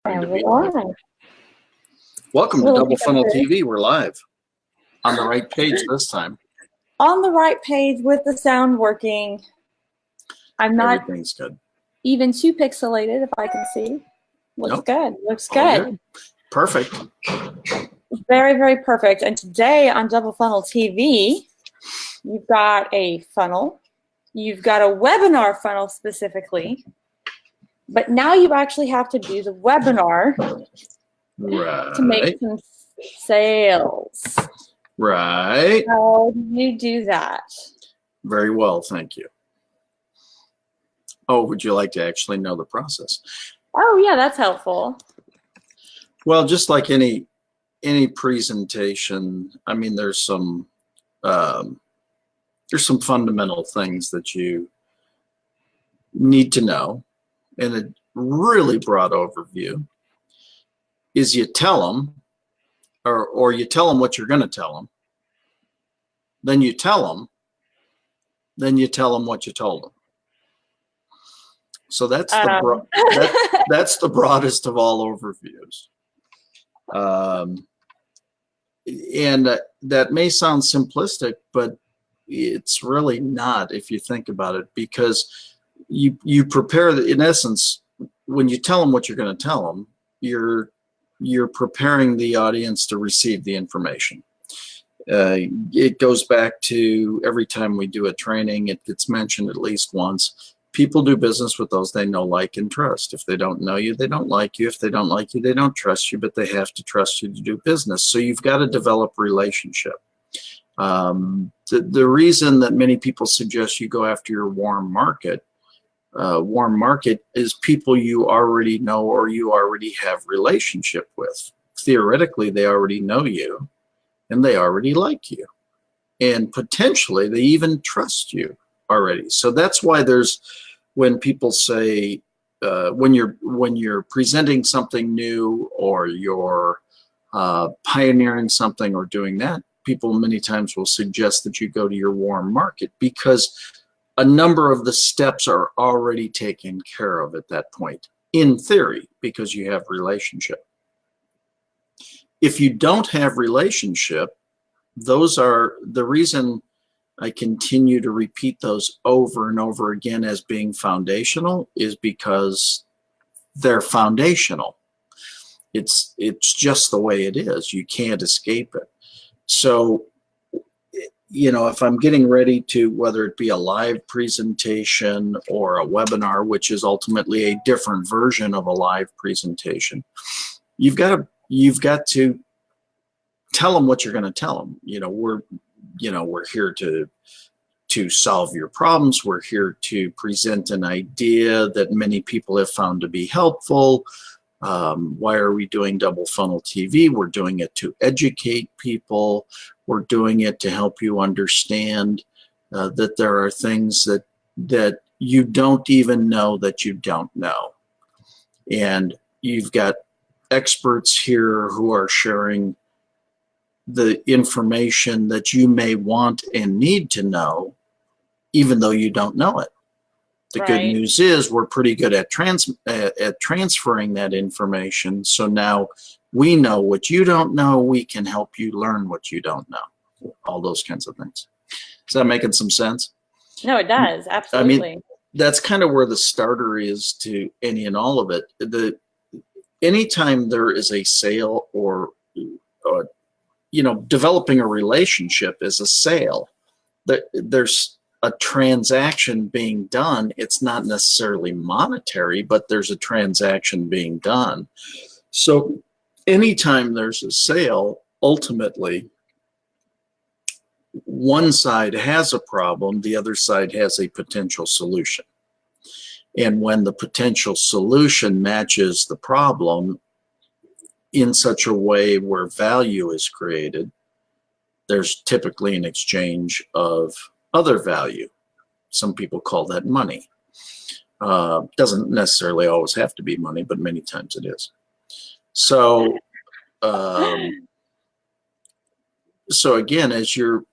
And we are. Welcome to We're Double looking Funnel good. TV. We're live on the right page this time. On the right page with the sound working. I'm not Everything's good. even too pixelated, if I can see. Looks Nope. good. Looks All good. good. Perfect. Very, very perfect. And today on Double Funnel TV, you've got a funnel. You've got a webinar funnel specifically. But now you actually have to do the webinar to make Right. some sales. Right. How do you do that? Very well, thank you. Oh, would you like to actually know the process? Oh, yeah, that's helpful. Well, just like any presentation, I mean, there's some fundamental things that you need to know. And a really broad overview is you tell them, or you tell them what you're going to tell them. Then you tell them. Then you tell them what you told them. So that's that's the broadest of all overviews. And that may sound simplistic, but it's really not if you think about it, because you prepare, in essence, when you tell them what you're going to tell them, you're preparing the audience to receive the information. It goes back to every time we do a training, it gets mentioned at least once. People do business with those they know, like, and trust. If they don't know you, they don't like you. If they don't like you, they don't trust you, but they have to trust you to do business. So you've got to develop a relationship. The reason that many people suggest you go after your warm market is people you already know or you already have relationship with. Theoretically, they already know you and they already like you, and potentially they even trust you already. So that's why when people say, when you're presenting something new, or you're pioneering something or doing that, people many times will suggest that you go to your warm market, because a number of the steps are already taken care of at that point, in theory, because you have relationship. If you don't have relationship, those are the reason I continue to repeat those over and over again as being foundational, is because they're foundational. It's just the way it is. You can't escape it. So, if I'm getting ready to, whether it be a live presentation or a webinar, which is ultimately a different version of a live presentation, you've got to tell them what you're going to tell them. We're here to solve your problems. We're here to present an idea that many people have found to be helpful. Why are we doing Double Funnel TV? We're doing it to educate people. We're doing it to help you understand that there are things that you don't even know that you don't know. And you've got experts here who are sharing the information that you may want and need to know, even though you don't know it. The good news is we're pretty good at transferring that information. So now we know what you don't know. We can help you learn what you don't know. All those kinds of things. Is that making some sense? No, it does. Absolutely. I mean, that's kind of where the starter is to any and all of it. Anytime there is a sale or developing a relationship is a sale. There's a transaction being done. It's not necessarily monetary, but there's a transaction being done. So anytime there's a sale, ultimately, one side has a problem, the other side has a potential solution. And when the potential solution matches the problem in such a way where value is created, there's typically an exchange of other value. Some people call that money. Doesn't necessarily always have to be money, but many times it is. So, so again, as you're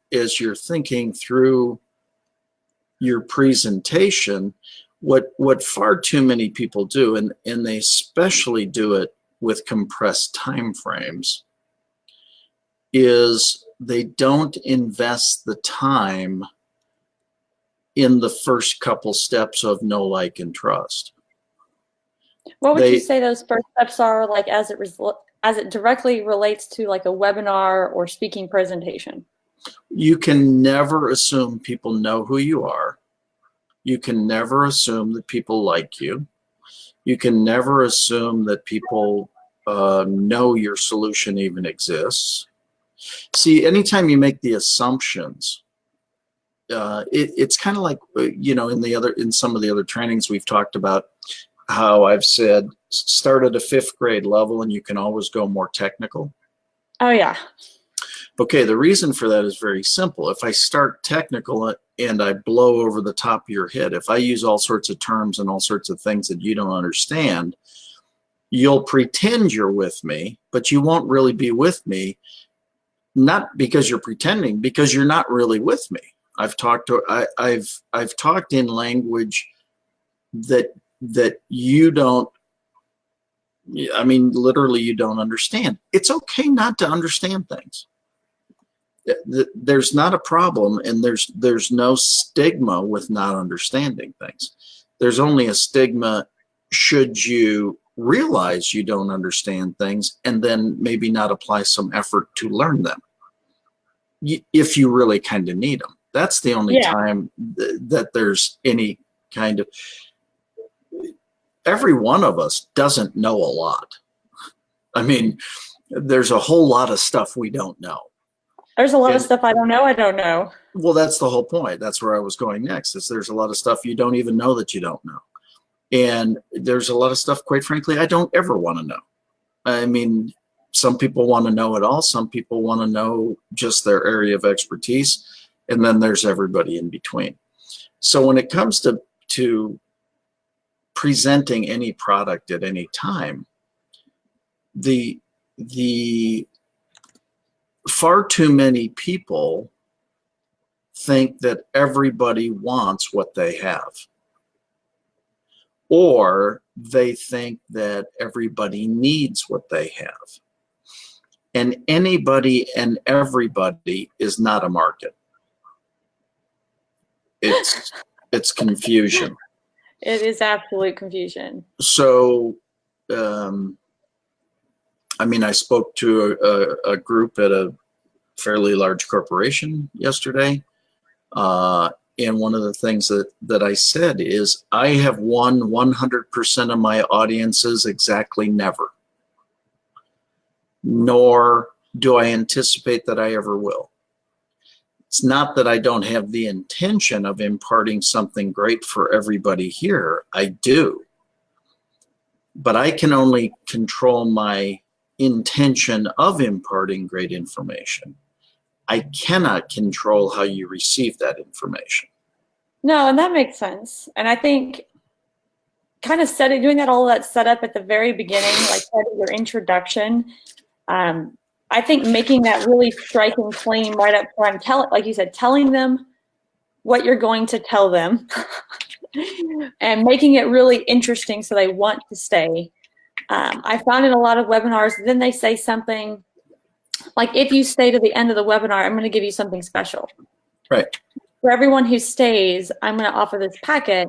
thinking through your presentation, what far too many people do, and they especially do it with compressed time frames is they don't invest the time in the first couple steps of know, like, and trust. What would you say those first steps are, like, as it directly relates to like a webinar or speaking presentation? You can never assume people know who you are. You can never assume that people like you. You can never assume that people know your solution even exists. See, anytime you make the assumptions, it's kind of like, in some of the other trainings we've talked about how I've said start at a 5th grade level and you can always go more technical. Oh yeah. Okay, the reason for that is very simple. If I start technical and I blow over the top of your head, if I use all sorts of terms and all sorts of things that you don't understand, you'll pretend you're with me, but you won't really be with me, not because you're pretending, because you're not really with me. I've talked in language that you don't, I mean, literally you don't understand. It's okay not to understand things. There's not a problem, and there's no stigma with not understanding things. There's only a stigma should you realize you don't understand things and then maybe not apply some effort to learn them if you really kind of need them. That's the only time that there's any kind of, every one of us doesn't know a lot. I mean, there's a whole lot of stuff we don't know. There's a lot of stuff I don't know. Well, that's the whole point. That's where I was going next, is there's a lot of stuff you don't even know that you don't know. And there's a lot of stuff, quite frankly, I don't ever want to know. I mean, some people want to know it all. Some people want to know just their area of expertise. And then there's everybody in between. So when it comes to presenting any product at any time, the far too many people think that everybody wants what they have, or they think that everybody needs what they have. And anybody and everybody is not a market. It's confusion. It is absolute confusion. So, I mean, I spoke to a group at a fairly large corporation yesterday. And one of the things that I said is, I have won 100% of my audiences exactly never. Nor do I anticipate that I ever will. It's not that I don't have the intention of imparting something great for everybody here. I do. But I can only control my intention of imparting great information. I cannot control how you receive that information. No, and that makes sense. And I think kind of doing that, all that setup at the very beginning, like part of your introduction, I think making that really striking claim right up front, like you said, telling them what you're going to tell them and making it really interesting so they want to stay. I found in a lot of webinars, then they say something like, if you stay to the end of the webinar, I'm going to give you something special. Right. For everyone who stays, I'm going to offer this packet.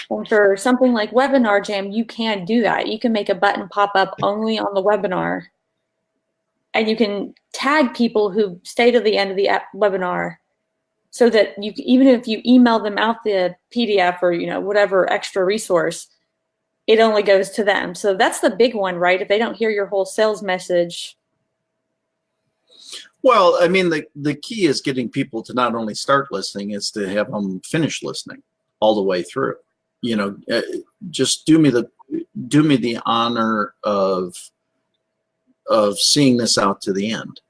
And for something like Webinar Jam, you can do that. You can make a button pop up only on the webinar. And you can tag people who stay to the end of the webinar, so that you, even if you email them out the PDF or whatever extra resource, it only goes to them. So that's the big one, right? If they don't hear your whole sales message. Well, I mean, the key is getting people to not only start listening, is to have them finish listening all the way through. Just do me the honor of seeing this out to the end.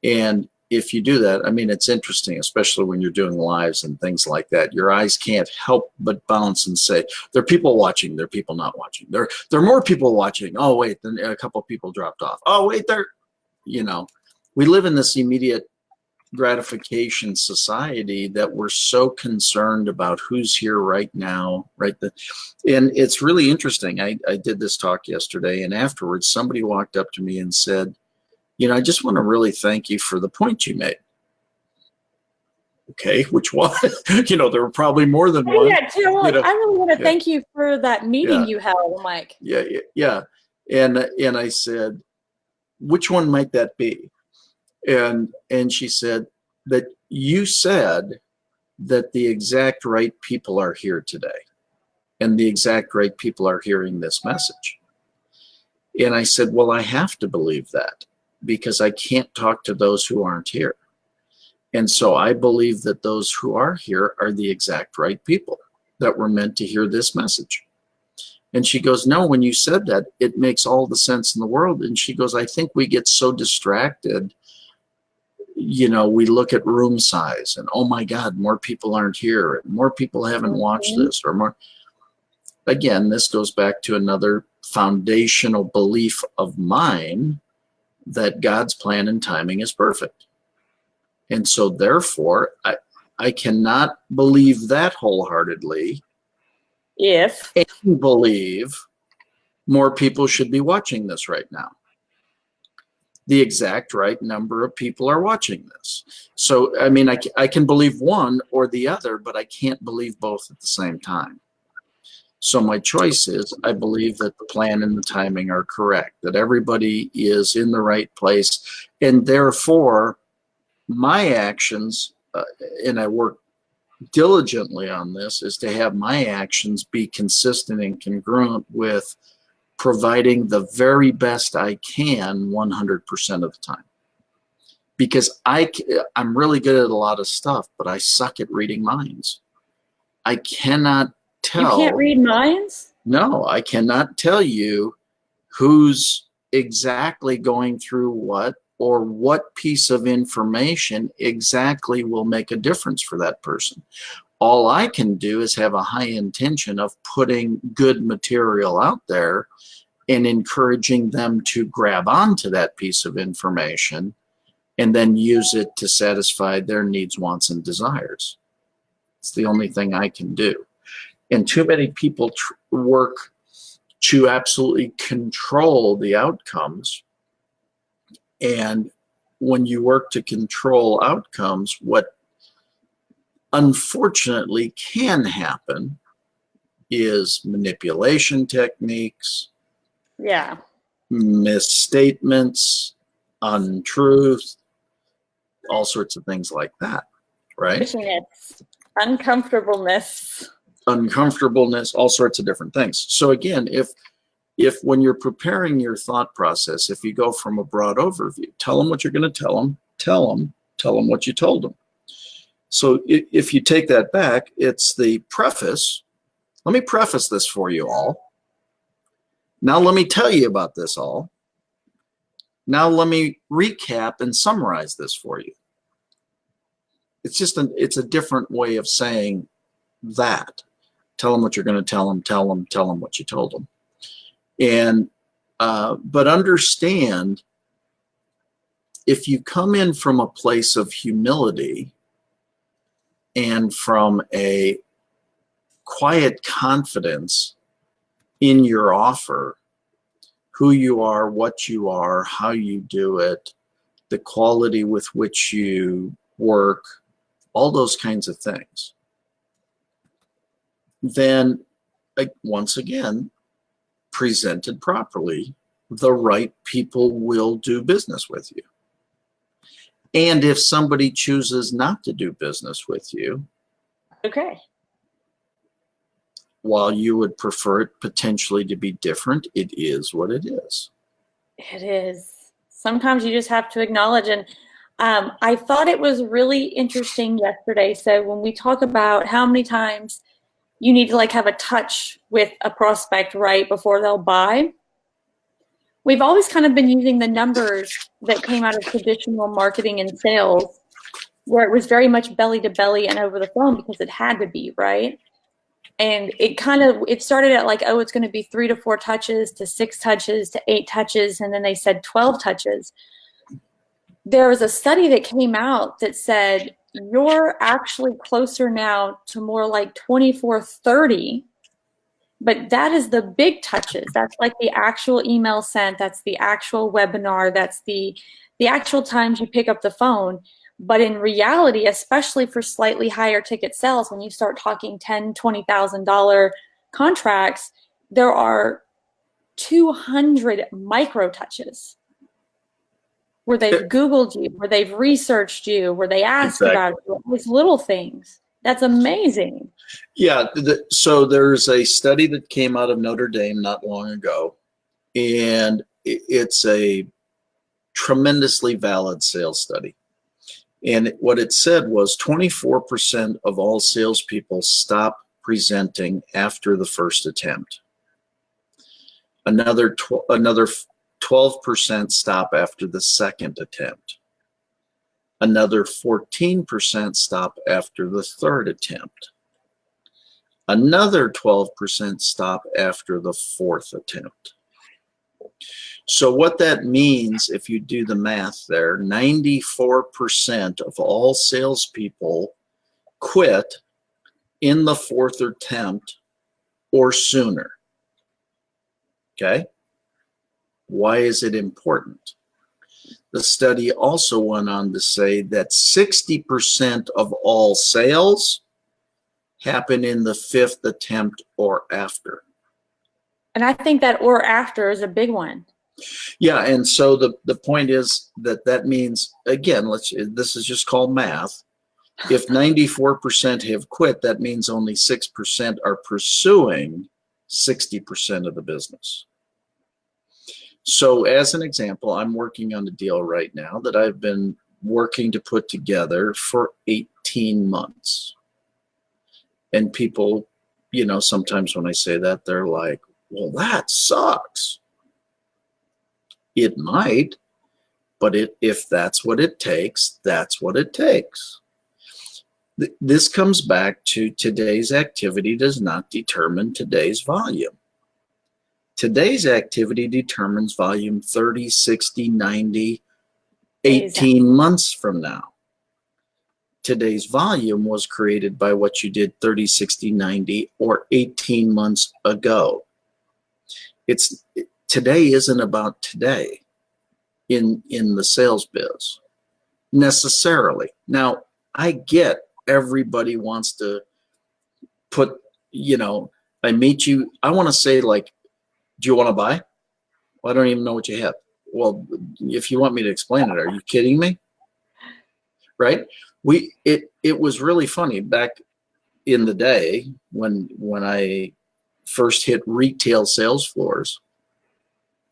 And if you do that, I mean, it's interesting, especially when you're doing lives and things like that. Your eyes can't help but bounce and say, there are people watching, there are people not watching. There are more people watching. Oh, wait, then a couple of people dropped off. Oh, wait, we live in this immediate gratification society that we're so concerned about who's here right now, right? And it's really interesting. I did this talk yesterday, and afterwards somebody walked up to me and said, I just want to really thank you for the point you made. Okay, which one? There were probably more than one. Yeah, I really want to thank you for that meeting you held, Mike. Yeah. And I said, which one might that be? And she said that you said that the exact right people are here today, and the exact right people are hearing this message. And I said, well, I have to believe that because I can't talk to those who aren't here. And so I believe that those who are here are the exact right people that were meant to hear this message. And she goes, no, when you said that, it makes all the sense in the world. And she goes, I think we get so distracted. We look at room size and, oh my God, more people aren't here. And more people haven't watched this or more. Again, this goes back to another foundational belief of mine that God's plan and timing is perfect. And so therefore, I cannot believe that wholeheartedly and believe more people should be watching this right now. The exact right number of people are watching this. So, I mean, I can believe one or the other, but I can't believe both at the same time. So my choice is I believe that the plan and the timing are correct, that everybody is in the right place, and therefore my actions, and I work diligently on this, is to have my actions be consistent and congruent with providing the very best I can 100% of the time. Because I'm really good at a lot of stuff, but I suck at reading minds. I cannot tell. You can't read minds? No, I cannot tell you who's exactly going through what, or what piece of information exactly will make a difference for that person. All I can do is have a high intention of putting good material out there and encouraging them to grab onto that piece of information and then use it to satisfy their needs, wants, and desires. It's the only thing I can do. And too many people work to absolutely control the outcomes. And when you work to control outcomes, what unfortunately can happen is manipulation techniques, misstatements, untruth, all sorts of things like that, right? Uncomfortableness, all sorts of different things. So again, if when you're preparing your thought process, if you go from a broad overview, tell them what you're going to tell them what you told them. So if you take that back, it's the preface. Let me preface this for you all. Now let me tell you about this all. Now let me recap and summarize this for you. It's just it's a different way of saying that. Tell them what you're going to tell them what you told them. And but understand, if you come in from a place of humility and from a quiet confidence in your offer, who you are, what you are, how you do it, the quality with which you work, all those kinds of things, then once again, presented properly, the right people will do business with you. And if somebody chooses not to do business with you, okay, while you would prefer it potentially to be different, it is what it is. It is. Sometimes you just have to acknowledge. And I thought it was really interesting yesterday. So when we talk about how many times you need to have a touch with a prospect right before they'll buy, we've always kind of been using the numbers that came out of traditional marketing and sales, where it was very much belly to belly and over the phone because it had to be, right? And it started at it's going to be 3 to 4 touches to 6 touches to 8 touches. And then they said 12 touches. There was a study that came out that said you're actually closer now to more like 24-30, but that is the big touches. That's like the actual email sent, that's the actual webinar, that's the actual times you pick up the phone. But in reality, especially for slightly higher ticket sales, when you start talking $10,000, $20,000 contracts, there are 200 micro touches where they've Googled you, where they've researched you, where they ask about you, these little things. That's amazing. Yeah. So there's a study that came out of Notre Dame not long ago, and it's a tremendously valid sales study. And what it said was 24% of all salespeople stop presenting after the first attempt. Another 12% stop after the second attempt. Another 14% stop after the third attempt. Another 12% stop after the fourth attempt. So what that means, if you do the math there, 94% of all salespeople quit in the fourth attempt or sooner. Okay? Why is it important? The study also went on to say that 60% of all sales happen in the fifth attempt or after. And I think that or after is a big one. Yeah, and so the point is that means, again, this is just called math. If 94% have quit, that means only 6% are pursuing 60% of the business. So as an example, I'm working on a deal right now that I've been working to put together for 18 months. And people, sometimes when I say that, they're like, well, that sucks. It might, but if that's what it takes, that's what it takes. This comes back to today's activity does not determine today's volume. Today's activity determines volume 30, 60, 90, 18 months from now. Today's volume was created by what you did 30, 60, 90, or 18 months ago. Today isn't about today in the sales biz necessarily. Now, I get everybody wants to put, I meet you, I want to say like, do you want to buy? Well, I don't even know what you have. Well, if you want me to explain it, are you kidding me? Right? It was really funny back in the day when I first hit retail sales floors.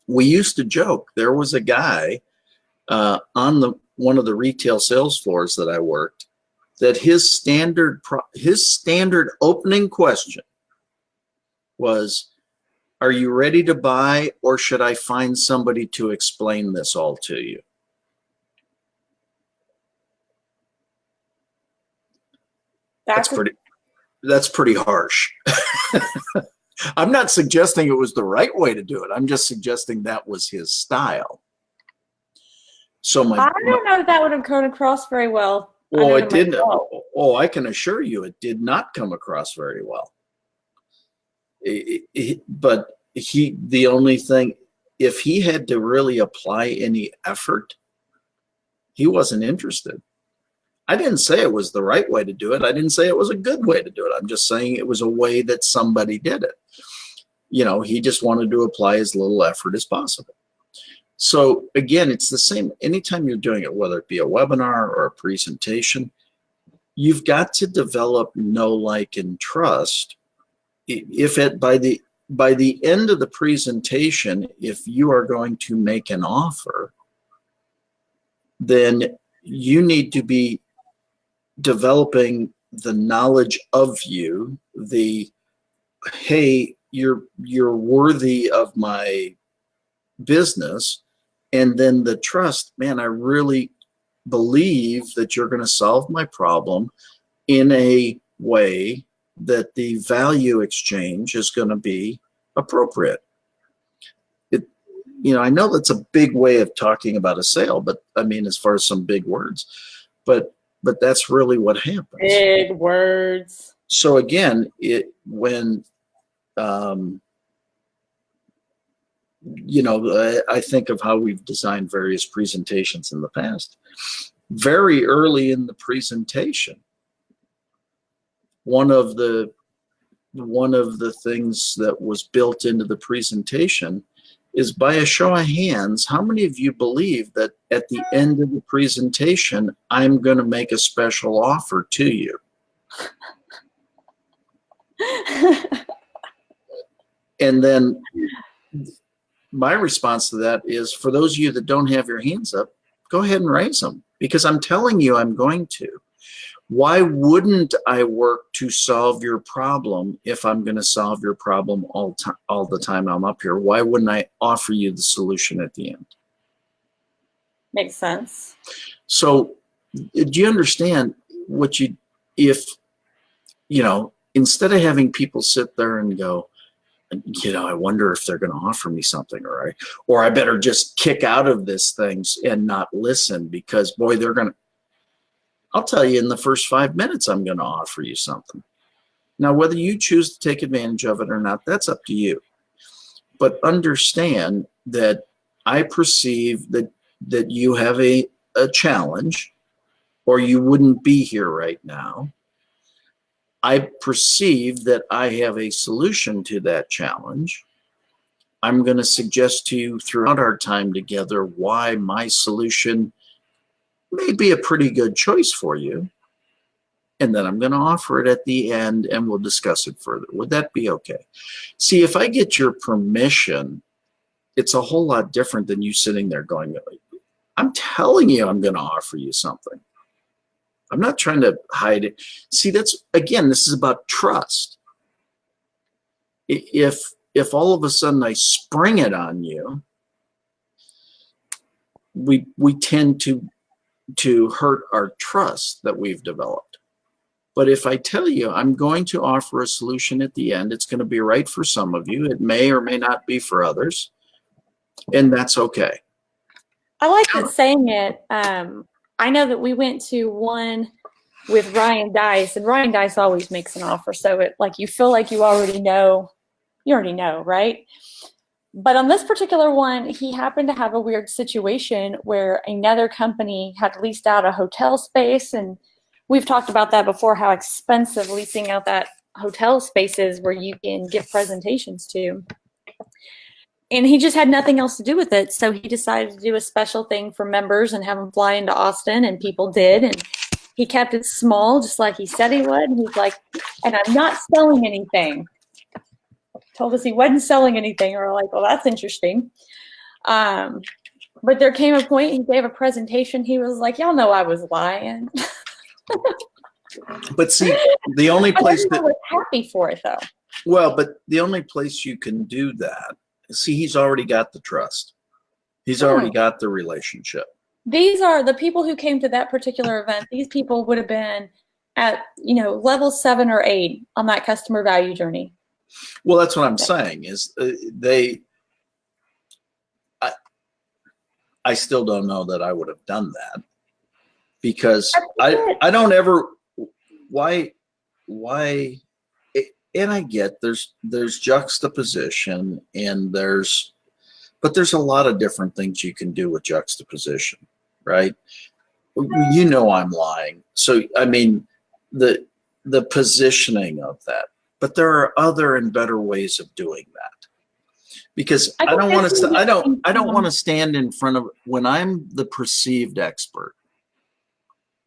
We used to joke. There was a guy on one of the retail sales floors that I worked that his standard opening question was, are you ready to buy, or should I find somebody to explain this all to you? That's pretty harsh. I'm not suggesting it was the right way to do it. I'm just suggesting that was his style. So I don't know if that would have come across very well. Well, it didn't. Oh, I can assure you it did not come across very well. But the only thing, if he had to really apply any effort, he wasn't interested. I didn't say it was the right way to do it. I didn't say it was a good way to do it. I'm just saying it was a way that somebody did it. He just wanted to apply as little effort as possible. So again, it's the same. Anytime you're doing it, whether it be a webinar or a presentation, you've got to develop know, like, and trust. By the end of the presentation, if you are going to make an offer, then you need to be developing the knowledge of you, hey, you're worthy of my business, and then the trust, man, I really believe that you're going to solve my problem in a way that the value exchange is going to be appropriate. I know that's a big way of talking about a sale, but I mean, as far as some big words, but that's really what happens. Big words. So again, when I think of how we've designed various presentations in the past. Very early in the presentation, one of the things that was built into the presentation is, by a show of hands, how many of you believe that at the end of the presentation, I'm going to make a special offer to you? And then my response to that is, for those of you that don't have your hands up, go ahead and raise them, because I'm telling you I'm going to. Why wouldn't I work to solve your problem if I'm going to solve your problem all the time I'm up here? Why wouldn't I offer you the solution at the end? Makes sense. So do you understand instead of having people sit there and go, I wonder if they're going to offer me something, or I better just kick out of this thing and not listen, because boy, I'll tell you in the first 5 minutes, I'm going to offer you something. Now, whether you choose to take advantage of it or not, that's up to you. But understand that I perceive that you have a challenge, or you wouldn't be here right now. I perceive that I have a solution to that challenge. I'm going to suggest to you throughout our time together why my solution may be a pretty good choice for you. And then I'm going to offer it at the end, and we'll discuss it further. Would that be okay? See, if I get your permission, it's a whole lot different than you sitting there going, I'm telling you I'm going to offer you something. I'm not trying to hide it. See, this is about trust. If all of a sudden I spring it on you, we tend to hurt our trust that we've developed. But if I tell you I'm going to offer a solution at the end, it's going to be right for some of you. It may or may not be for others, and that's okay. I like that saying it. I know that we went to one with Ryan Dice, and Ryan Dice always makes an offer. So you feel like you already know, right? But on this particular one, he happened to have a weird situation where another company had leased out a hotel space. And we've talked about that before, how expensive leasing out that hotel space is, where you can give presentations to. And he just had nothing else to do with it. So he decided to do a special thing for members and have them fly into Austin, and people did. And he kept it small, just like he said he would. And he's like, and I'm not selling anything. Told us he wasn't selling anything. We're like, well, that's interesting. But there came a point, he gave a presentation. He was like, y'all know I was lying. But see, the only place that was happy for it, though. Well, but the only place you can do that, see, he's already got the trust. He's already got the relationship. These are the people who came to that particular event. These people would have been at, level 7 or 8 on that customer value journey. Well, that's what I'm saying is I still don't know that I would have done that, because I don't ever, why, and I get there's juxtaposition, and but there's a lot of different things you can do with juxtaposition, right? I'm lying. So, I mean, the positioning of that. But there are other and better ways of doing that, because I don't want to stand in front of, when I'm the perceived expert,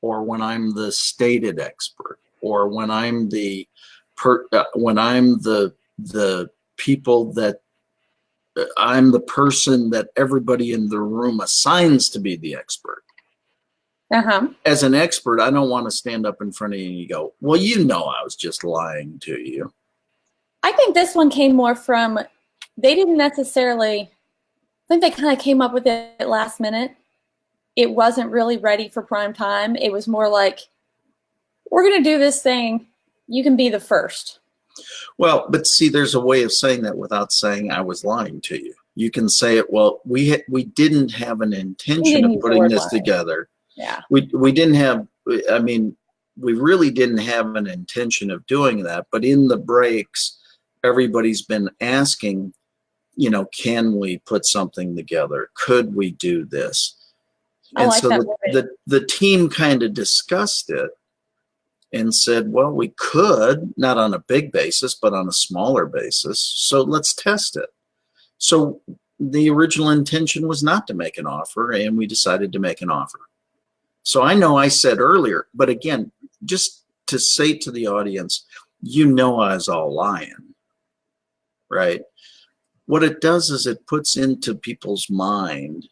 or when I'm the stated expert, or when I'm the people that I'm the person that everybody in the room assigns to be the expert. As an expert, I don't want to stand up in front of you and you go, well, I was just lying to you. I think this one came more from, they didn't necessarily, I think they kind of came up with it last minute. It wasn't really ready for prime time. It was more like, we're going to do this thing. You can be the first. Well, but see, there's a way of saying that without saying I was lying to you. You can say it, well, we didn't have an intention of putting this together. Yeah. We didn't have, I mean, we really didn't have an intention of doing that, but in the breaks, everybody's been asking, you know, can we put something together? Could we do this? And like so that the team kind of discussed it and said, well, we could, not on a big basis, but on a smaller basis. So let's test it. So the original intention was not to make an offer, and we decided to make an offer. So I know I said earlier, but again, just to say to the audience, you know, I was all lying, right? What it does is it puts into people's mind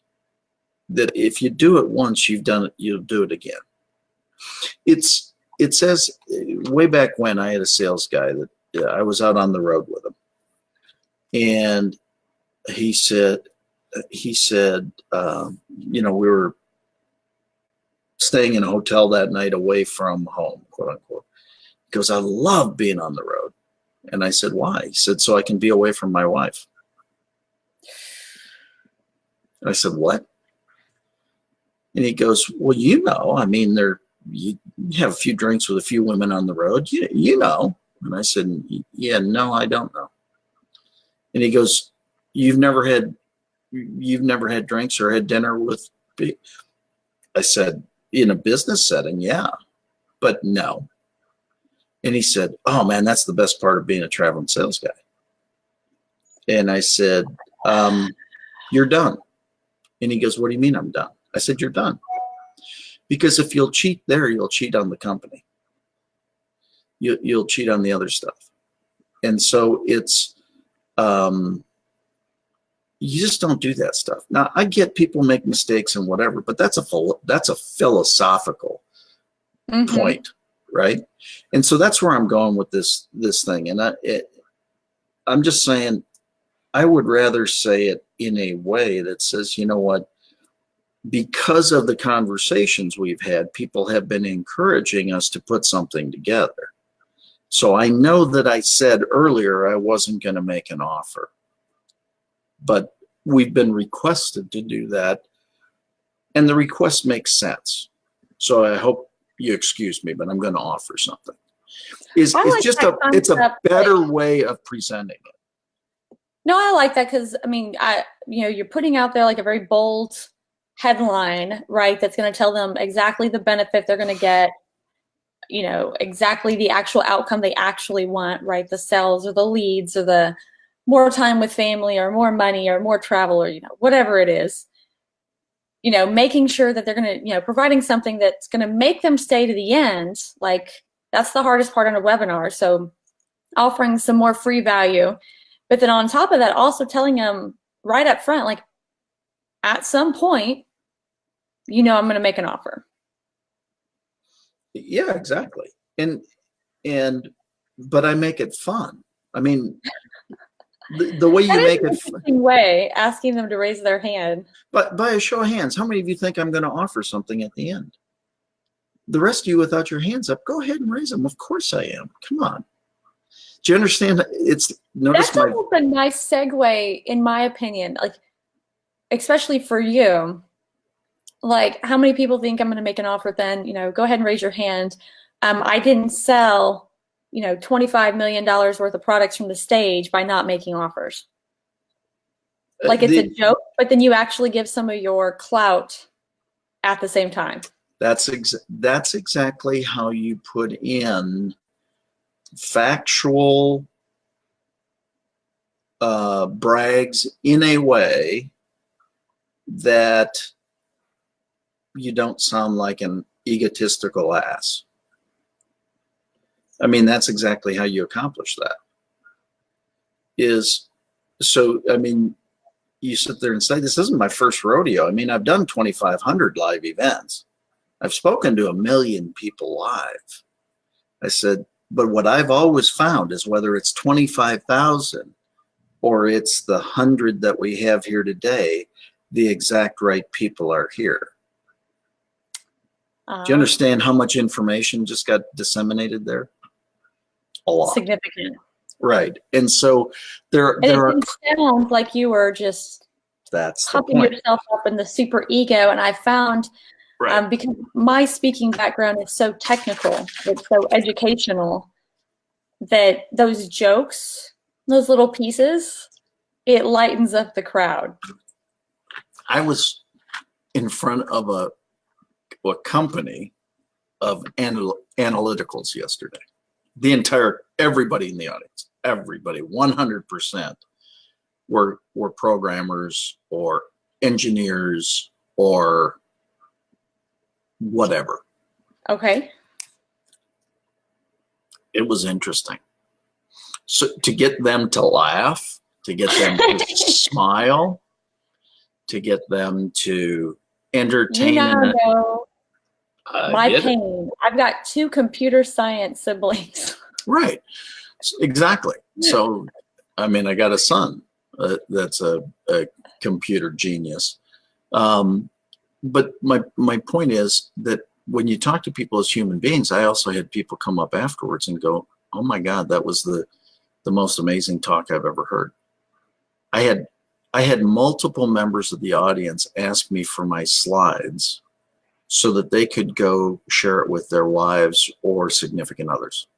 that if you do it once, you've done it, you'll do it again. It says way back when I had a sales guy that I was out on the road with him, and he said, you know, we were staying in a hotel that night away from home, quote unquote. He goes, I love being on the road. And I said, why? He said, so I can be away from my wife. And I said, what? And he goes, well, you know, I mean, you have a few drinks with a few women on the road, you know. And I said, yeah, no, I don't know. And he goes, you've never had drinks or had dinner with me? I said, in a business setting, yeah, but no. And he said, oh man, that's the best part of being a traveling sales guy. And I said, you're done. And he goes, what do you mean I'm done? I said, you're done. Because if you'll cheat there, you'll cheat on the company. You'll cheat on the other stuff. And so it's, you just don't do that stuff. Now, I get people make mistakes and whatever, but that's a philosophical point, right? And so that's where I'm going with this thing. And I'm just saying, I would rather say it in a way that says, you know what, because of the conversations we've had, people have been encouraging us to put something together. So I know that I said earlier I wasn't going to make an offer, but we've been requested to do that, and the request makes sense. So I hope you excuse me, but I'm going to offer something. It's a better way of presenting it. No, I like that because I mean, you're putting out there like a very bold headline, right? That's going to tell them exactly the benefit they're going to get, you know, exactly the actual outcome they actually want, right? The sales or the leads or the more time with family or more money or more travel or, you know, whatever it is, you know, making sure that they're going to, you know, providing something that's going to make them stay to the end. Like that's the hardest part on a webinar. So offering some more free value, but then on top of that, also telling them right up front, like at some point, you know, I'm going to make an offer. Yeah, exactly. But I make it fun. I mean, the way you make it fun way, asking them to raise their hand. But by a show of hands, how many of you think I'm going to offer something at the end? The rest of you without your hands up, go ahead and raise them. Of course I am. Come on. Do you understand? That's a nice segue, in my opinion, like, especially for you. Like, how many people think I'm going to make an offer then? You know, go ahead and raise your hand. I didn't sell, you know, $25 million worth of products from the stage by not making offers. Like it's a joke, but then you actually give some of your clout at the same time. That's exactly how you put in factual brags in a way that you don't sound like an egotistical ass. I mean, that's exactly how you accomplish that. I mean, you sit there and say, this isn't my first rodeo. I mean, I've done 2,500 live events. I've spoken to 1 million people live. I said, but what I've always found is whether it's 25,000 or it's the 100 that we have here today, the exact right people are here. Do you understand how much information just got disseminated there? A lot. Significant. Right. And so there And it are, didn't sound like you were just that's the pumping point. yourself up in the super ego. And I found, Right. because my speaking background is so technical, it's so educational, that those jokes, those little pieces, it lightens up the crowd. I was in front of a company of analyticals yesterday. Everybody in the audience, everybody, 100% were programmers or engineers or whatever. Okay. It was interesting. So to get them to laugh, to get them to smile, to get them to entertain. My pain. I've got 2 computer science siblings. Right. Exactly. So, I mean, I got a son that's a computer genius. But my point is that when you talk to people as human beings, I also had people come up afterwards and go, "Oh my God, that was the most amazing talk I've ever heard." I had multiple members of the audience ask me for my slides so that they could go share it with their wives or significant others.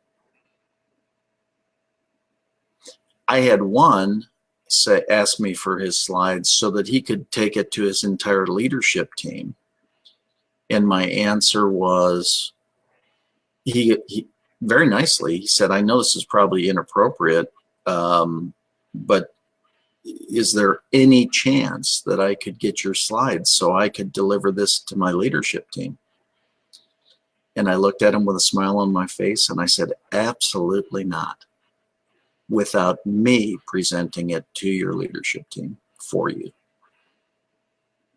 I had one ask me for his slides so that he could take it to his entire leadership team. And my answer was, he very nicely, he said, "I know this is probably inappropriate, but is there any chance that I could get your slides so I could deliver this to my leadership team?" And I looked at him with a smile on my face and I said, "Absolutely not, without me presenting it to your leadership team for you."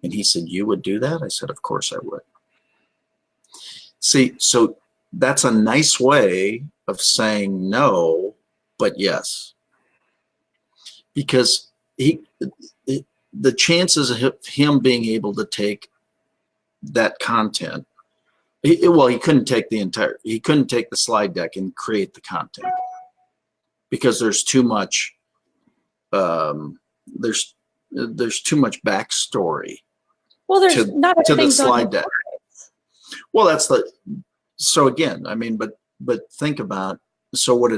And he said, "You would do that?" I said, "Of course I would." See, so that's a nice way of saying no, but yes. Because the chances of him being able to take that content, he couldn't take he couldn't take the slide deck and create the content because there's too much, there's too much backstory. Well, there's not to the things on slide deck. Well, so again, I mean, but think about, so what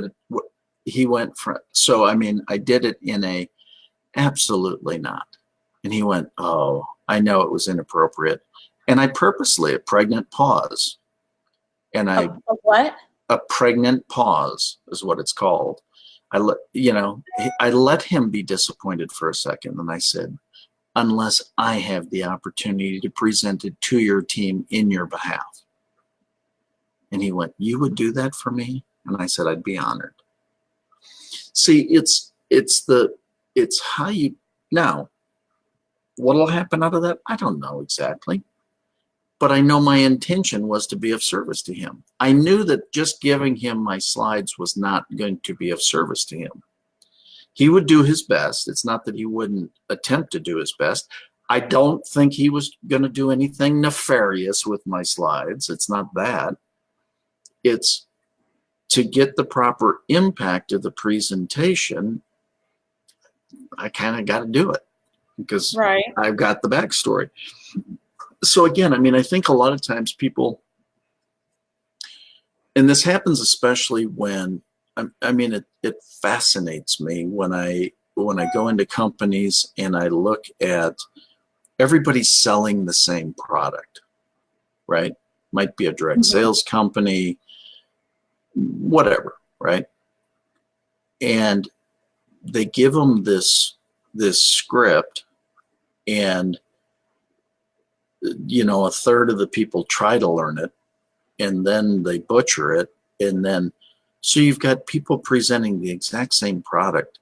he went from, so I mean, I did it in a absolutely not. And he went, "Oh, I know it was inappropriate." And I purposely, a pregnant pause. And a what? A pregnant pause is what it's called. I let him be disappointed for a second. And I said, "Unless I have the opportunity to present it to your team in your behalf." And he went, "You would do that for me?" And I said, "I'd be honored." See, it's how you, now, what'll happen out of that? I don't know exactly. But I know my intention was to be of service to him. I knew that just giving him my slides was not going to be of service to him. He would do his best. It's not that he wouldn't attempt to do his best. I don't think he was going to do anything nefarious with my slides. It's not that. It's to get the proper impact of the presentation. I kind of got to do it because I've got the backstory. So again, I mean, I think a lot of times people, and this happens especially when, I mean, it fascinates me when I go into companies and I look at everybody selling the same product, right? Might be a direct sales company, whatever, right? And they give them this script, and a third of the people try to learn it, and then they butcher it, and then so you've got people presenting the exact same product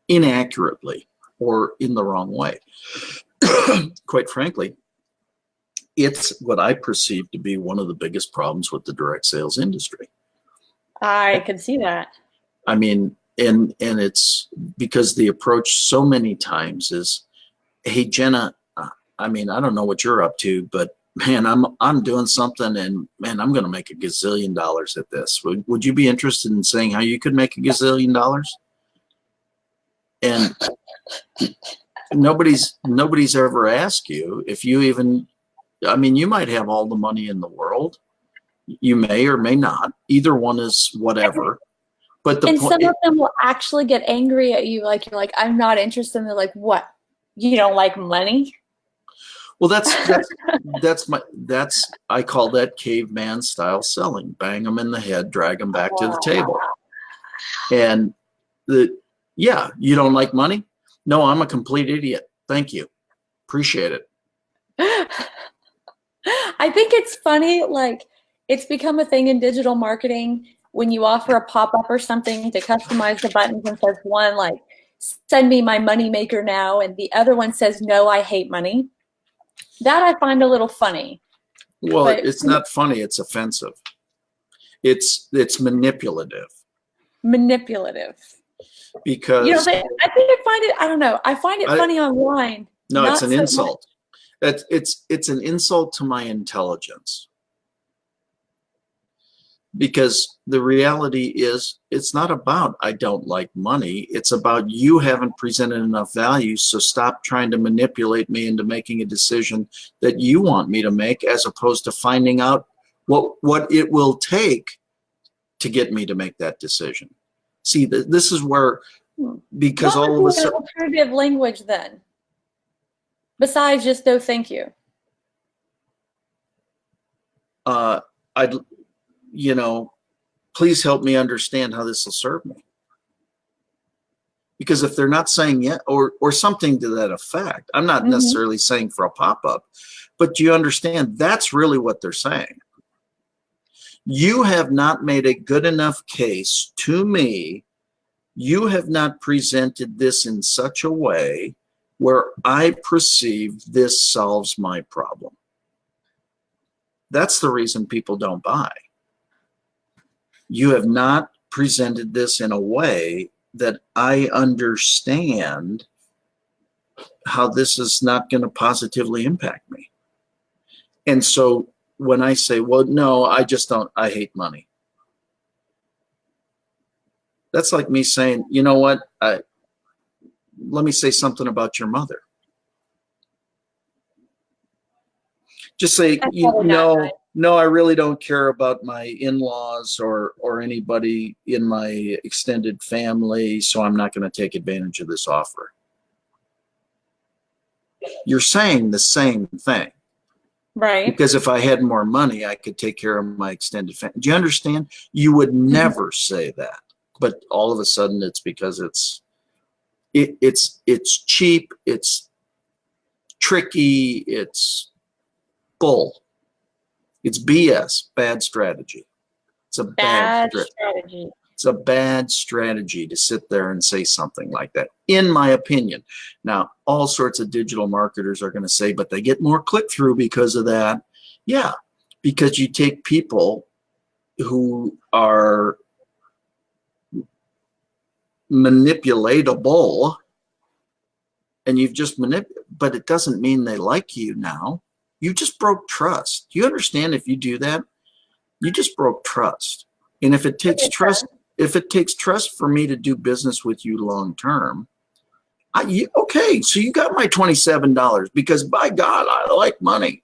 inaccurately or in the wrong way. Quite frankly, it's what I perceive to be one of the biggest problems with the direct sales industry. I can see that. I mean, and it's because the approach so many times is, "Hey, Jena, I mean, I don't know what you're up to, but man, I'm doing something, and man, I'm going to make $1 gazillion at this. Would you be interested in saying how you could make $1 gazillion? And nobody's ever asked you if you even, I mean, you might have all the money in the world. You may or may not. Either one is whatever. But the And point, some of them will actually get angry at you, like you're like, I'm not interested. And they're like, what? You don't like money? well, that's I call that caveman style selling. Bang them in the head, drag them back to the table. And yeah, you don't like money? No, I'm a complete idiot. Thank you. Appreciate it. I think it's funny, like it's become a thing in digital marketing when you offer a pop-up or something to customize the buttons and says one like, send me my money maker now, and the other one says, no, I hate money. That I find a little funny. Well, but it's not funny, it's offensive. It's manipulative. Manipulative. Because you know, I think I find it, I don't know, I find it funny online. No, it's an so insult. It's an insult to my intelligence. Because the reality is, it's not about I don't like money. It's about you haven't presented enough value, so stop trying to manipulate me into making a decision that you want me to make, as opposed to finding out what it will take to get me to make that decision. See, this is where, because what all of a sudden, alternative language then, besides just no thank you? I'd, please help me understand how this will serve me. Because if they're not saying yet, or something to that effect, I'm not necessarily saying for a pop-up, but do you understand that's really what they're saying? You have not made a good enough case to me. You have not presented this in such a way where I perceive this solves my problem. That's the reason people don't buy. You have not presented this in a way that I understand how this is not going to positively impact me. And so when I say, well, no, I hate money. That's like me saying, you know what, let me say something about your mother. Just say, no, I really don't care about my in-laws or anybody in my extended family, so I'm not going to take advantage of this offer. You're saying the same thing. Right. Because if I had more money, I could take care of my extended family. Do you understand? You would never say that. But all of a sudden it's because it's cheap, it's tricky, it's bull. It's BS, bad strategy. It's a bad strategy. It's a bad strategy to sit there and say something like that, in my opinion. Now, all sorts of digital marketers are going to say, but they get more click-through because of that. Yeah, because you take people who are manipulatable and you've just manipulated, but it doesn't mean they like you now. You just broke trust. You understand? If you do that, you just broke trust. And if it takes trust for me to do business with you long term, okay, so you got my $27 because by God, I like money.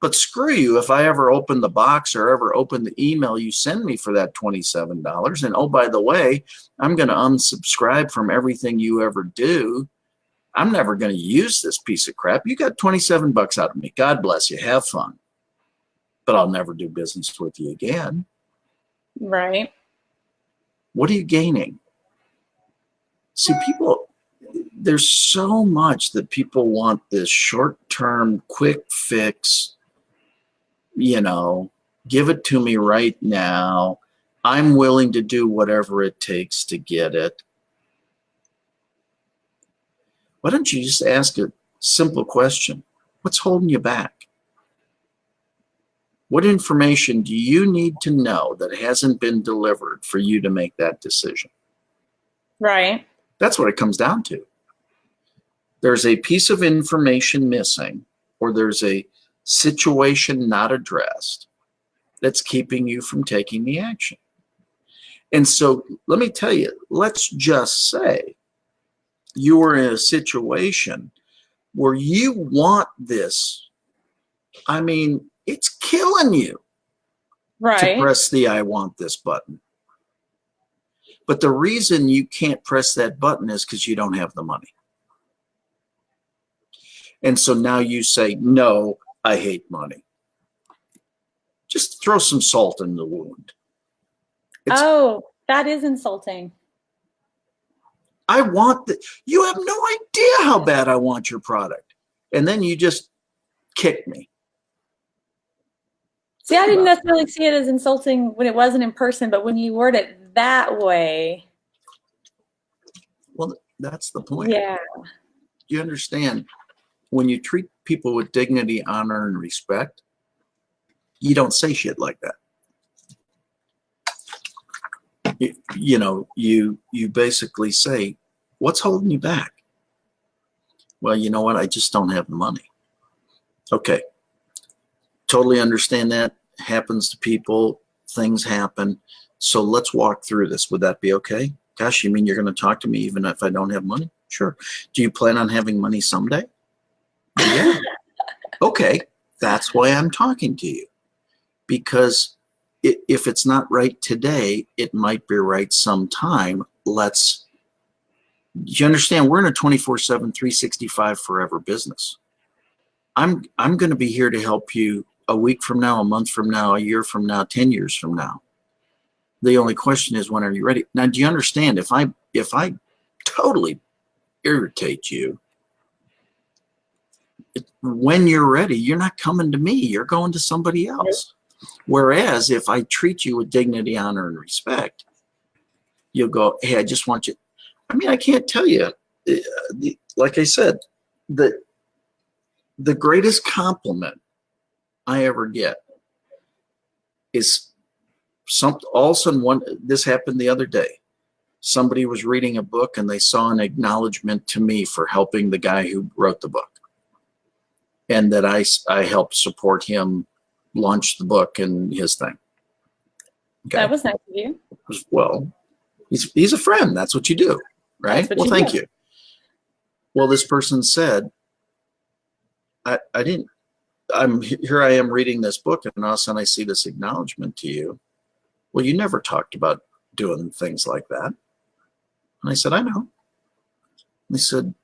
But screw you if I ever open the box or ever open the email you send me for that $27. And oh, by the way, I'm going to unsubscribe from everything you ever do. I'm never going to use this piece of crap. You got 27 bucks out of me. God bless you. Have fun. But I'll never do business with you again. Right. What are you gaining? See, people, there's so much that people want this short-term, quick fix, give it to me right now. I'm willing to do whatever it takes to get it. Why don't you just ask a simple question? What's holding you back? What information do you need to know that hasn't been delivered for you to make that decision? Right. That's what it comes down to. There's a piece of information missing, or there's a situation not addressed that's keeping you from taking the action. And so let me tell you, let's just say you are in a situation where you want this. I mean, it's killing you to press the I want this button. But the reason you can't press that button is because you don't have the money. And so now you say, no, I hate money. Just throw some salt in the wound. That is insulting. I want that. You have no idea how bad I want your product. And then you just kick me. See, I didn't necessarily see it as insulting when it wasn't in person, but when you word it that way. Well, that's the point. Yeah. You understand, when you treat people with dignity, honor, and respect, you don't say shit like that. You basically say, what's holding you back? Well, you know what? I just don't have the money. Okay. Totally understand that. Happens to people. Things happen. So let's walk through this. Would that be okay? Gosh, you mean you're going to talk to me even if I don't have money? Sure. Do you plan on having money someday? Yeah. Okay. That's why I'm talking to you. Because if it's not right today, it might be right sometime. You understand, we're in a 24/7, 365 forever business. I'm going to be here to help you a week from now, a month from now, a year from now, 10 years from now. The only question is, when are you ready? Now, do you understand, if I totally irritate you, when you're ready, you're not coming to me, you're going to somebody else. Whereas if I treat you with dignity, honor, and respect, you'll go, hey, I just want you. I mean, I can't tell you, like I said, the greatest compliment I ever get is all of a sudden, this happened the other day. Somebody was reading a book and they saw an acknowledgement to me for helping the guy who wrote the book. And that I helped support him launch the book and his thing. Okay. That was nice of you. Well, he's a friend. That's what you do, right? Well, thank you. Well, this person said, here I am reading this book, and all of a sudden I see this acknowledgement to you. Well, you never talked about doing things like that. And I said, I know. And they said,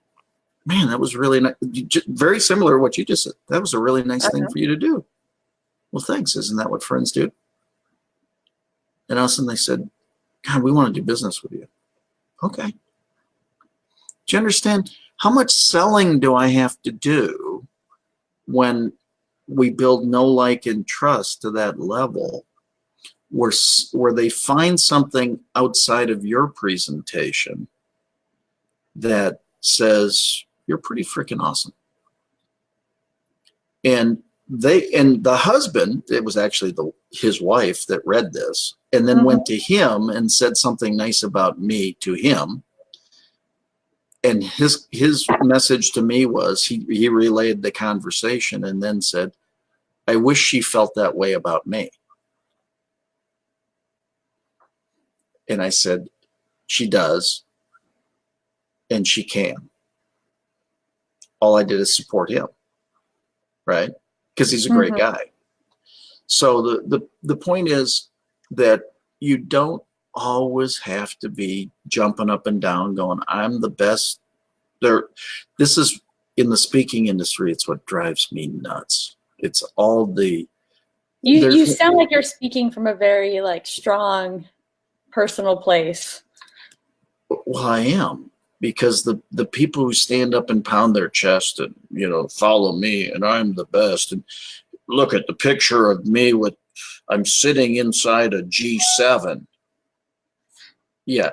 man, that was really nice. Very similar to what you just said. That was a really nice thing for you to do. Well, thanks. Isn't that what friends do? And all of a sudden they said, God, we want to do business with you. Okay. Do you understand how much selling do I have to do when we build know, like, and trust to that level where they find something outside of your presentation that says, you're pretty freaking awesome. And the husband, it was actually his wife that read this, and then went to him and said something nice about me to him. And his message to me was, he relayed the conversation and then said, I wish she felt that way about me. And I said, she does, and she can. All I did is support him, right? Because he's a great guy. So the point is that you don't always have to be jumping up and down going, I'm the best. This is, in the speaking industry, it's what drives me nuts. It's all you sound like you're speaking from a very strong personal place. Well, I am. Because the people who stand up and pound their chest and, follow me and I'm the best, and look at the picture of me I'm sitting inside a G7. Yeah,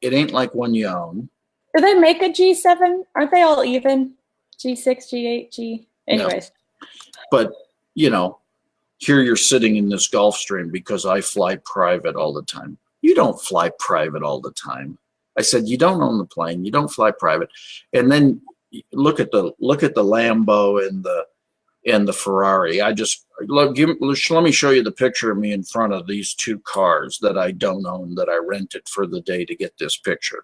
it ain't like one you own. Do they make a G7? Aren't they all even? G6, G8, G. Anyways. No. But, here you're sitting in this Gulfstream because I fly private all the time. You don't fly private all the time. I said, you don't own the plane, you don't fly private. And then look at the Lambo and and the Ferrari. I just let me show you the picture of me in front of these two cars that I don't own, that I rented for the day to get this picture.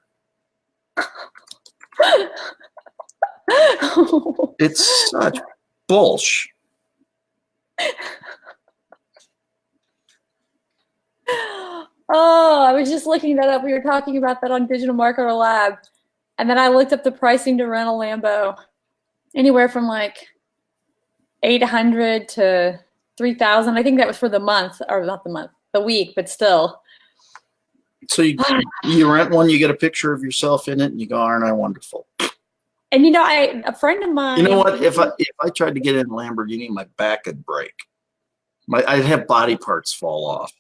It's such bullshit. Oh, I was just looking that up. We were talking about that on Digital Marketer Lab. And then I looked up the pricing to rent a Lambo. Anywhere from like $800 to $3,000. I think that was for the month, or not the month, the week, but still. So you rent one, you get a picture of yourself in it, and you go, "Aren't I wonderful?" And a friend of mine. You know what? If I tried to get in a Lamborghini, my back would break. I'd have body parts fall off.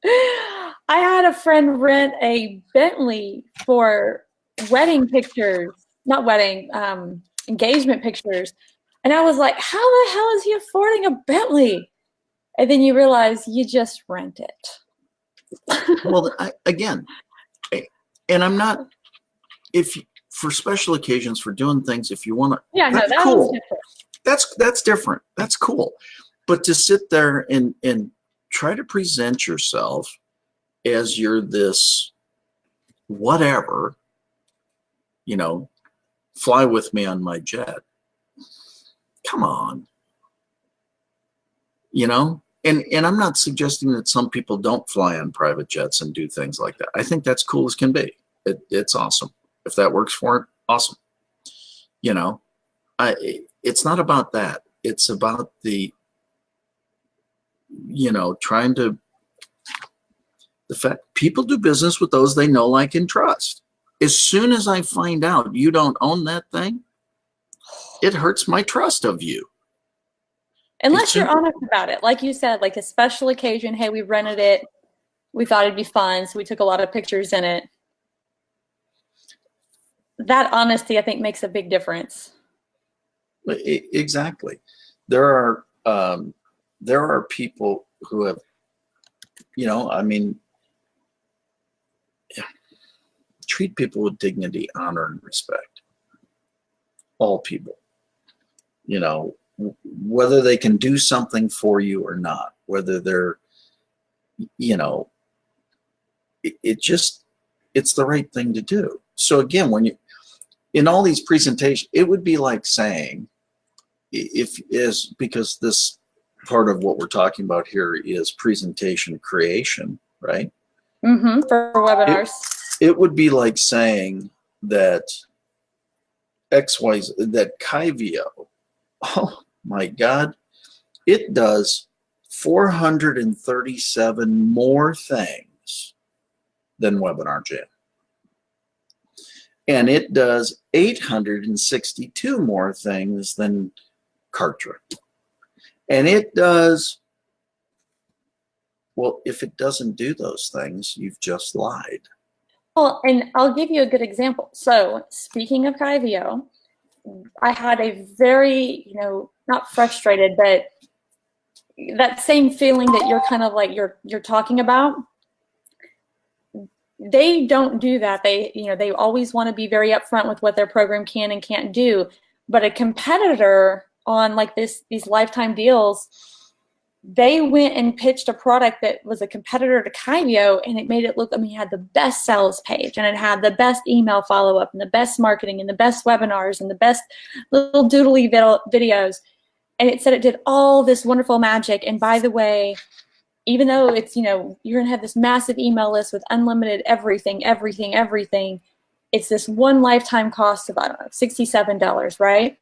I had a friend rent a Bentley for wedding pictures, not wedding, engagement pictures. And I was like, how the hell is he affording a Bentley? And then you realize you just rent it. Well, again, and I'm not, for special occasions, for doing things, if you want to, yeah, no, that's cool. Was different. That's different. That's cool. But to sit there and try to present yourself as you're this whatever, fly with me on my jet. Come on. And I'm not suggesting that some people don't fly on private jets and do things like that. I think that's cool as can be. It's awesome. If that works for it, awesome. It's not about that. It's about the, trying to, the fact people do business with those they know, like, and trust. As soon as I find out you don't own that thing, it hurts my trust of you. Unless you're honest about it. Like you said, like a special occasion, hey, we rented it. We thought it'd be fun, so we took a lot of pictures in it. That honesty, I think, makes a big difference. Exactly. There are people who have, treat people with dignity, honor, and respect. All people. Whether they can do something for you or not, whether they're, it's the right thing to do. So again, when you, in all these presentations, it would be like saying, because this part of what we're talking about here is presentation creation, right? Mm-hmm. For webinars. It would be like saying that that Kyvio, oh my God, it does 437 more things than Webinar Jam. And it does 862 more things than Kartra. And it does, well, if it doesn't do those things, you've just lied. Well, and I'll give you a good example. So speaking of Kyvio, I had a very, not frustrated, but that same feeling that you're kind of like you're talking about. They don't do that. They always want to be very upfront with what their program can and can't do. But a competitor on like these lifetime deals, they went and pitched a product that was a competitor to Kyvio, and it made it look, it had the best sales page, and it had the best email follow-up, and the best marketing, and the best webinars, and the best little doodly videos. And it said it did all this wonderful magic. And by the way, even though it's, you're going to have this massive email list with unlimited everything, it's this one lifetime cost of, I don't know, $67, right?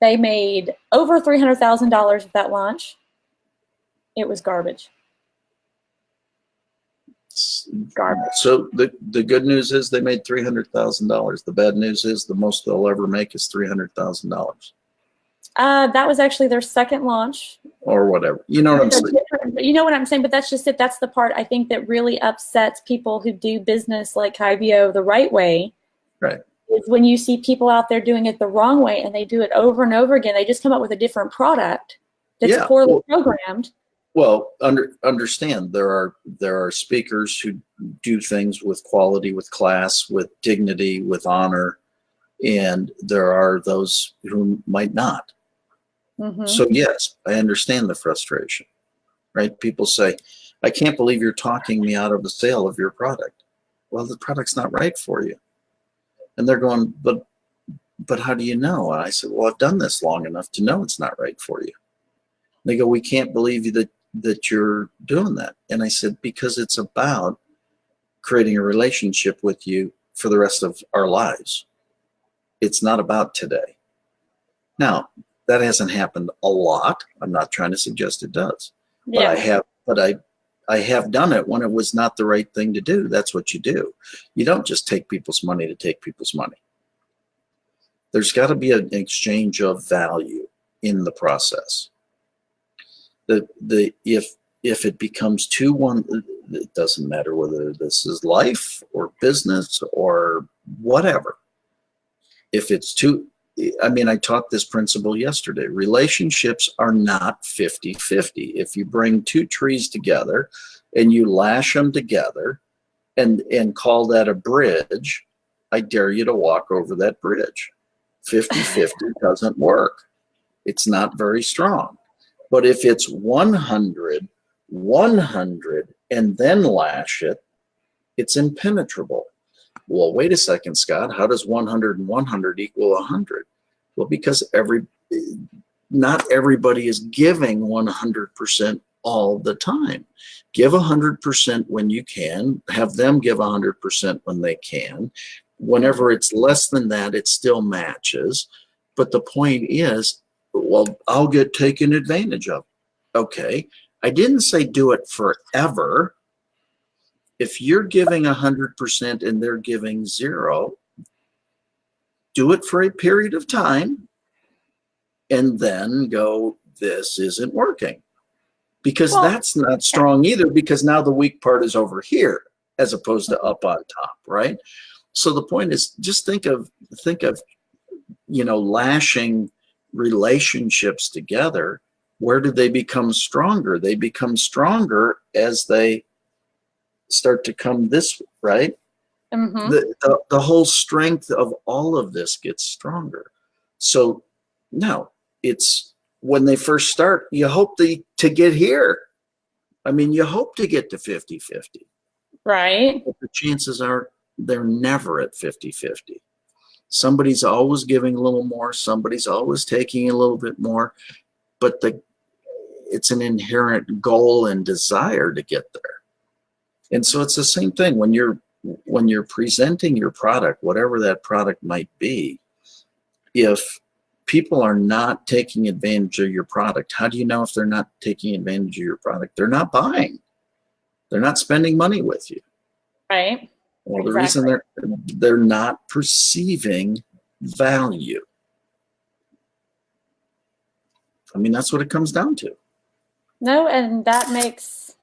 They made over $300,000 with that launch. It was garbage. Garbage. So the good news is they made $300,000. The bad news is the most they'll ever make is $300,000. That was actually their second launch. Or whatever. You know what I'm saying? You know what I'm saying, but that's just it. That's the part I think that really upsets people who do business like Kyvio the right way. Right. Is when you see people out there doing it the wrong way, and they do it over and over again. They just come up with a different product that's poorly programmed. Well, understand there are speakers who do things with quality, with class, with dignity, with honor, and there are those who might not. Mm-hmm. So yes, I understand the frustration, right? People say, I can't believe you're talking me out of the sale of your product. Well, the product's not right for you. And they're going, but how do you know? And I said, well, I've done this long enough to know it's not right for you. They go, we can't believe you that you're doing that. And I said, because it's about creating a relationship with you for the rest of our lives. It's not about today. Now, that hasn't happened a lot. I'm not trying to suggest it does. But Yeah. I have done it when it was not the right thing to do. That's what you do. You don't just take people's money to take people's money. There's got to be an exchange of value in the process. If it becomes too one, it doesn't matter whether this is life or business or whatever. If it's too, I mean, I taught this principle yesterday. Relationships are not 50-50. If you bring two trees together and you lash them together and call that a bridge, I dare you to walk over that bridge. 50-50 doesn't work. It's not very strong. But if it's 100, 100, and then lash it, it's impenetrable. Well, wait a second, Scott. How does 100 and 100 equal 100? Well, because not everybody is giving 100% all the time. Give 100% when you can. Have them give 100% when they can. Whenever it's less than that, it still matches. But the point is, well, I'll get taken advantage of. Okay. I didn't say do it forever. If you're giving 100% and they're giving 0, do it for a period of time and then go, this isn't working. Because that's not strong either, because now the weak part is over here as opposed to up on top, right? So the point is, just think of lashing relationships together. Where do they become stronger? They become stronger as they start to come this, right? Mm-hmm. The whole strength of all of this gets stronger. So no, it's when they first start, you hope to get here. I mean, you hope to get to 50-50. Right. But the chances are they're never at 50-50. Somebody's always giving a little more. Somebody's always taking a little bit more. But it's an inherent goal and desire to get there. And so it's the same thing when you're presenting your product, whatever that product might be. If people are not taking advantage of your product, how do you know if they're not taking advantage of your product? They're not buying. They're not spending money with you. Right. Well, the reason they're not perceiving value. I mean, that's what it comes down to. No, and that makes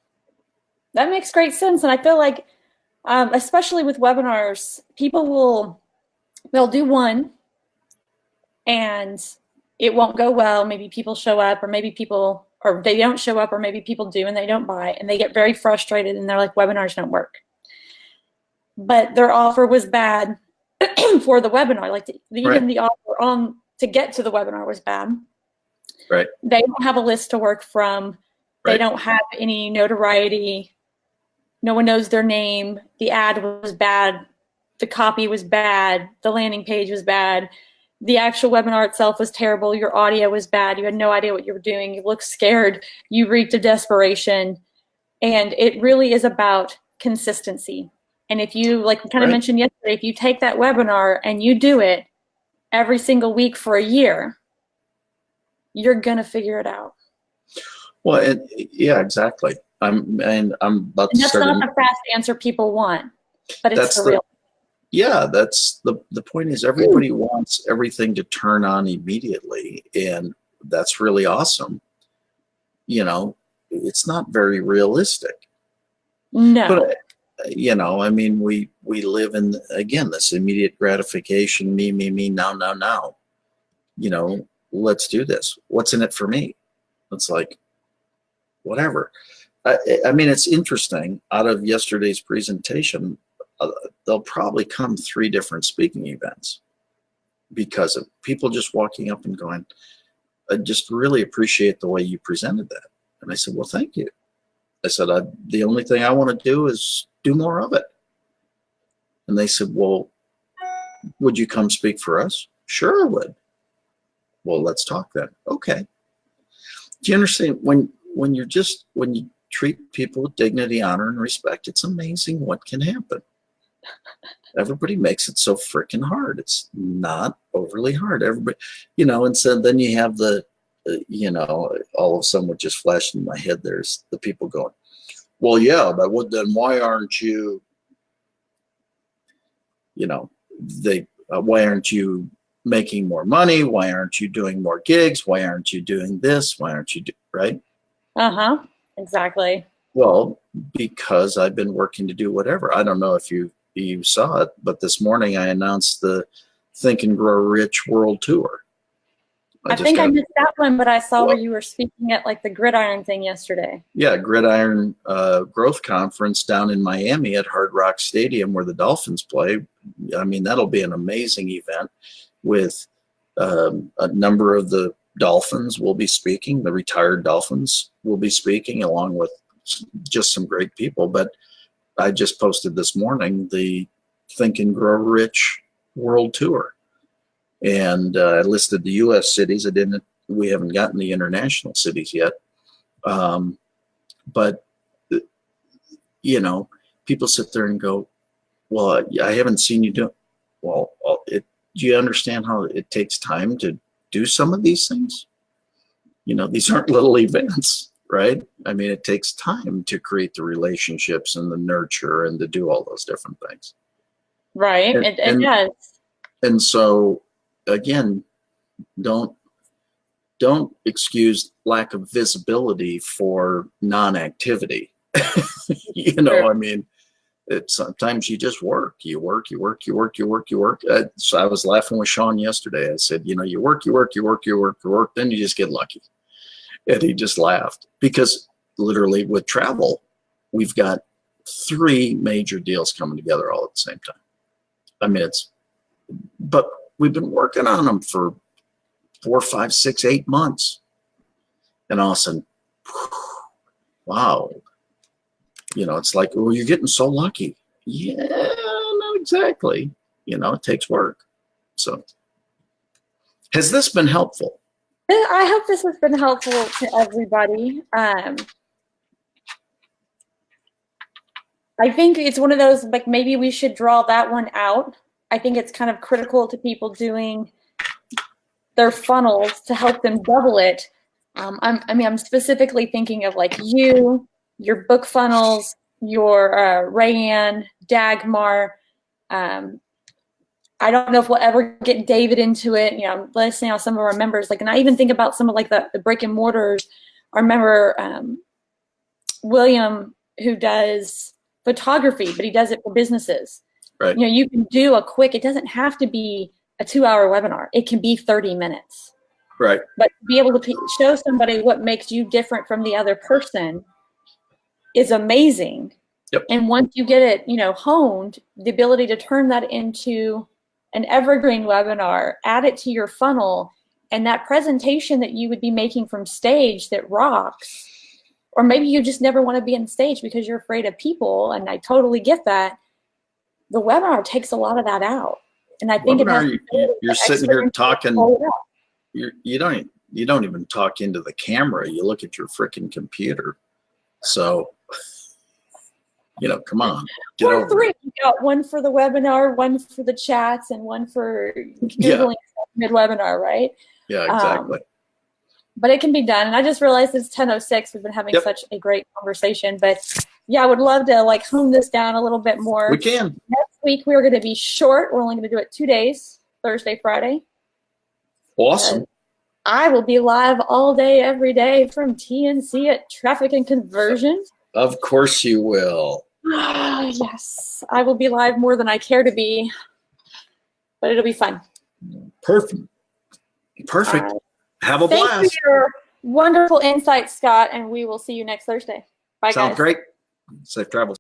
great sense. And I feel like, especially with webinars, they'll do one and it won't go well. Maybe people show up, or they don't show up, or maybe people do and they don't buy, and they get very frustrated and they're like, webinars don't work. But their offer was bad for the webinar. Like even the offer to get to the webinar was bad. Right. They don't have a list to work from. They don't have any notoriety. No one knows their name. The ad was bad. The copy was bad. The landing page was bad. The actual webinar itself was terrible. Your audio was bad. You had no idea what you were doing. You looked scared. You reeked of desperation. And it really is about consistency. And if you, like we kind of mentioned yesterday, if you take that webinar and you do it every single week for a year, you're going to figure it out. Well, yeah, exactly. I'm about to start. That's not the fast answer people want, but it's the real. Yeah, that's the point is everybody wants everything to turn on immediately, and that's really awesome. It's not very realistic. No. But I mean, we live in, again, this immediate gratification, me, now. Let's do this. What's in it for me? It's like, whatever. I mean, it's interesting. Out of yesterday's presentation, there'll probably come 3 different speaking events because of people just walking up and going, I just really appreciate the way you presented that. And I said, well, thank you. I said, the only thing I want to do is do more of it. And they said, well, would you come speak for us? Sure, I would. Well, let's talk then. Okay. Do you understand when you treat people with dignity, honor, and respect, it's amazing what can happen. Everybody makes it so freaking hard. It's not overly hard. Everybody, and so then you have the, all of a sudden what just flashed in my head, there's the people going, well, yeah, but then why aren't you, why aren't you making more money? Why aren't you doing more gigs? Why aren't you doing this? Why aren't you right? Uh-huh. Exactly. Well, because I've been working to do whatever. I don't know if you saw it, but this morning I announced the Think and Grow Rich World Tour. I think I missed that one, but I saw where you were speaking at like the Gridiron thing yesterday. Yeah, Gridiron Growth Conference down in Miami at Hard Rock Stadium where the Dolphins play. I mean, that'll be an amazing event with a number of the Dolphins will be speaking. The retired Dolphins will be speaking along with just some great people. But I just posted this morning the Think and Grow Rich World Tour. And I listed the U.S. cities. We haven't gotten the international cities yet. But, people sit there and go, well, I haven't seen you do it. Well, do you understand how it takes time to do some of these things? These aren't little events, right? I mean, it takes time to create the relationships and the nurture and to do all those different things. Right. It does. And so, again, don't excuse lack of visibility for non-activity. I mean, sometimes you just work. You work. So I was laughing with Sean yesterday. I said, you work, then you just get lucky. And he just laughed because literally with travel, we've got 3 major deals coming together all at the same time. I mean, but we've been working on them for 4, 5, 6, 8 months. And all of a sudden, wow. It's like, oh, you're getting so lucky. Yeah, not exactly. It takes work. So has this been helpful? I hope this has been helpful to everybody. I think it's one of those, like, maybe we should draw that one out. I think it's kind of critical to people doing their funnels to help them double it. I'm specifically thinking of like your book funnels, your Rayanne, Dagmar. I don't know if we'll ever get David into it. I'm listening to some of our members, and I even think about some of like the brick and mortars. I remember William, who does photography, but he does it for businesses. Right. You can do it doesn't have to be a 2-hour webinar. It can be 30 minutes. Right. But to be able to show somebody what makes you different from the other person is amazing. Yep. And once you get it, honed, the ability to turn that into an evergreen webinar, add it to your funnel, and that presentation that you would be making from stage that rocks, or maybe you just never want to be on stage because you're afraid of people, and I totally get that. The webinar takes a lot of that out. And I think you're sitting here talking, you don't even talk into the camera. You look at your freaking computer. So, come on. Get over 3. You got one for the webinar, one for the chats, and one for Googling mid-webinar, right? Yeah, exactly. But it can be done. And I just realized it's 10:06. We've been having such a great conversation. But yeah, I would love to hone this down a little bit more. We can. Next week, we're going to be short. We're only going to do it 2 days, Thursday, Friday. Awesome. I will be live all day, every day from TNC at Traffic and Conversion. Of course you will. Yes, I will be live more than I care to be, but it'll be fun. Perfect. Have a blast. Thank you for your wonderful insights, Scott, and we will see you next Thursday. Bye, guys. Sounds great. Safe travels.